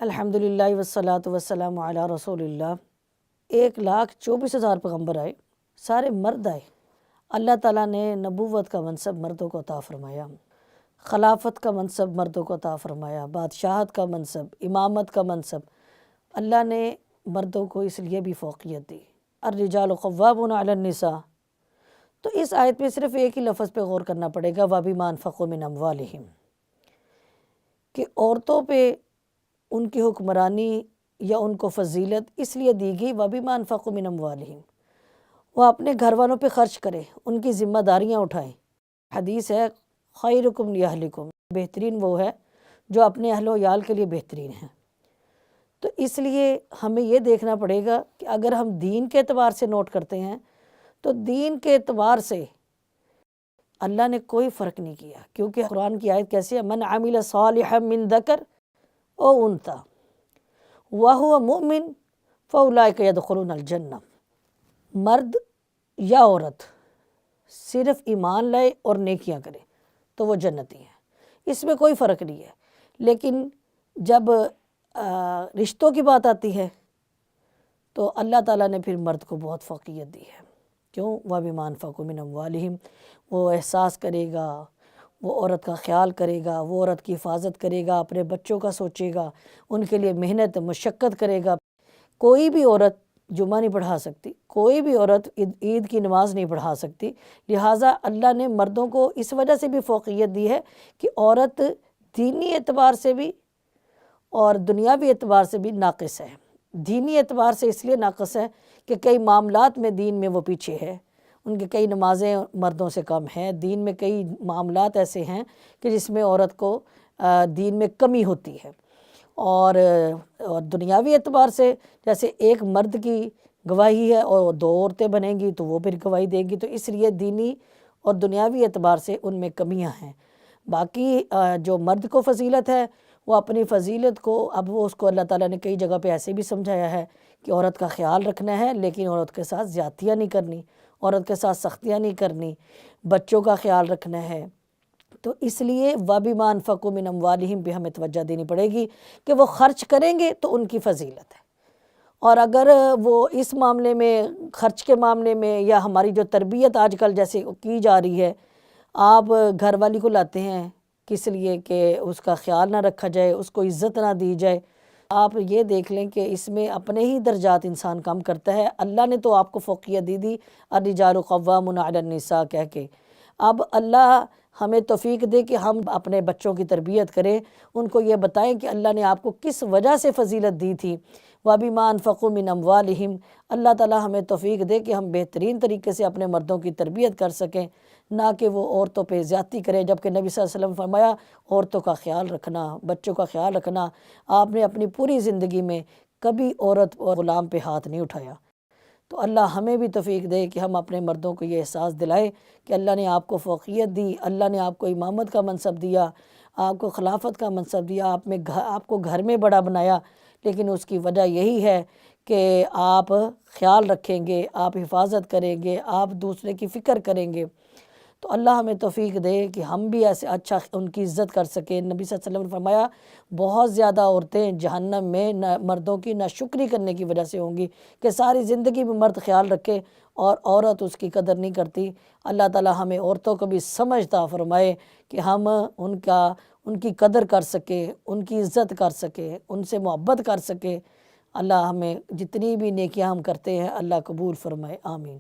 الحمدللہ والصلاۃ والسلام علی رسول اللہ۔ 1,24,000 پیغمبر آئے، سارے مرد آئے۔ اللہ تعالیٰ نے نبوت کا منصب مردوں کو عطا فرمایا، خلافت کا منصب مردوں کو عطا فرمایا، بادشاہت کا منصب، امامت کا منصب اللہ نے مردوں کو اس لیے بھی فوقیت دی۔ الرجال قوامون علی النساء، تو اس آیت میں صرف ایک ہی لفظ پہ غور کرنا پڑے گا، وَبِمَا أَنفَقُوا مِنْ أَمْوَالِهِمْ، کہ عورتوں پہ ان کی حکمرانی یا ان کو فضیلت اس لیے دی گئی وَبِمَا أَنفَقُوا مِنْ أَمْوَالِهِمْ، وہ اپنے گھر والوں پہ خرچ کریں، ان کی ذمہ داریاں اٹھائیں۔ حدیث ہے خیرکم لأہلکم، بہترین وہ ہے جو اپنے اہل و عیال کے لیے بہترین ہے۔ تو اس لیے ہمیں یہ دیکھنا پڑے گا کہ اگر ہم دین کے اعتبار سے نوٹ کرتے ہیں تو دین کے اعتبار سے اللہ نے کوئی فرق نہیں کیا، کیونکہ قرآن کی آیت کیسی ہے، من عمل صالحا من ذکر او انثی وہو مؤمن فاولئک یدخلون الجنہ، مرد یا عورت صرف ایمان لائے اور نیکیاں کرے تو وہ جنتی ہیں، اس میں کوئی فرق نہیں ہے۔ لیکن جب رشتوں کی بات آتی ہے تو اللہ تعالیٰ نے پھر مرد کو بہت فوقیت دی ہے۔ کیوں؟ وَبِمَا أَنفَقُوا مِنْ أَمْوَالِهِمْ، وہ احساس کرے گا، وہ عورت کا خیال کرے گا، وہ عورت کی حفاظت کرے گا، اپنے بچوں کا سوچے گا، ان کے لیے محنت مشقت کرے گا۔ کوئی بھی عورت جمعہ نہیں پڑھا سکتی، کوئی بھی عورت عید کی نماز نہیں پڑھا سکتی، لہٰذا اللہ نے مردوں کو اس وجہ سے بھی فوقیت دی ہے کہ عورت دینی اعتبار سے بھی اور دنیاوی اعتبار سے بھی ناقص ہے۔ دینی اعتبار سے اس لیے ناقص ہے کہ کئی معاملات میں دین میں وہ پیچھے ہے، ان کی کئی نمازیں مردوں سے کم ہیں، دین میں کئی معاملات ایسے ہیں کہ جس میں عورت کو دین میں کمی ہوتی ہے۔ اور دنیاوی اعتبار سے جیسے ایک مرد کی گواہی ہے اور 2 عورتیں بنیں گی تو وہ پھر گواہی دیں گی، تو اس لیے دینی اور دنیاوی اعتبار سے ان میں کمیاں ہیں۔ باقی جو مرد کو فضیلت ہے وہ اپنی فضیلت کو اب وہ اس کو اللہ تعالیٰ نے کئی جگہ پہ ایسے بھی سمجھایا ہے کہ عورت کا خیال رکھنا ہے، لیکن عورت کے ساتھ زیادتیاں نہیں کرنی، عورت کے ساتھ سختیاں نہیں کرنی، بچوں کا خیال رکھنا ہے۔ تو اس لیے وَبِمَا أَنفَقُوا مِنْ أَمْوَالِهِمْ پہ ہمیں توجہ دینی پڑے گی کہ وہ خرچ کریں گے تو ان کی فضیلت ہے۔ اور اگر وہ اس معاملے میں خرچ کے معاملے میں یا ہماری جو تربیت آج کل جیسے کی جا رہی ہے، آپ گھر والی کو لاتے ہیں کس لیے کہ اس کا خیال نہ رکھا جائے، اس کو عزت نہ دی جائے، آپ یہ دیکھ لیں کہ اس میں اپنے ہی درجات انسان کم کرتا ہے۔ اللہ نے تو آپ کو فوقیت دی الرجال قوامون علی النساء کہہ کے۔ اب اللہ ہمیں توفیق دے کہ ہم اپنے بچوں کی تربیت کریں، ان کو یہ بتائیں کہ اللہ نے آپ کو کس وجہ سے فضیلت دی تھی۔ وَبِمَا أَنفَقُوا مِنْ أَمْوَالِهِمْ، اللہ تعالیٰ ہمیں توفیق دے کہ ہم بہترین طریقے سے اپنے مردوں کی تربیت کر سکیں، نہ کہ وہ عورتوں پہ زیادتی کریں، جبکہ نبی صلی اللہ علیہ وسلم فرمایا عورتوں کا خیال رکھنا، بچوں کا خیال رکھنا۔ آپ نے اپنی پوری زندگی میں کبھی عورت اور غلام پہ ہاتھ نہیں اٹھایا۔ تو اللہ ہمیں بھی توفیق دے کہ ہم اپنے مردوں کو یہ احساس دلائیں کہ اللہ نے آپ کو فوقیت دی، اللہ نے آپ کو امامت کا منصب دیا، آپ کو خلافت کا منصب دیا، آپ کو گھر میں بڑا بنایا، لیکن اس کی وجہ یہی ہے کہ آپ خیال رکھیں گے، آپ حفاظت کریں گے، آپ دوسرے کی فکر کریں گے۔ تو اللہ ہمیں توفیق دے کہ ہم بھی ایسے اچھا ان کی عزت کر سکیں۔ نبی صلی اللہ علیہ وسلم نے فرمایا بہت زیادہ عورتیں جہنم میں مردوں کی ناشکری کرنے کی وجہ سے ہوں گی، کہ ساری زندگی میں مرد خیال رکھے اور عورت اس کی قدر نہیں کرتی۔ اللہ تعالیٰ ہمیں عورتوں کو بھی سمجھ عطا فرمائے کہ ہم ان کی قدر کر سکیں، ان کی عزت کر سکیں، ان سے محبت کر سکیں۔ اللہ ہمیں جتنی بھی نیکیاں ہم کرتے ہیں اللہ قبول فرمائے، آمین۔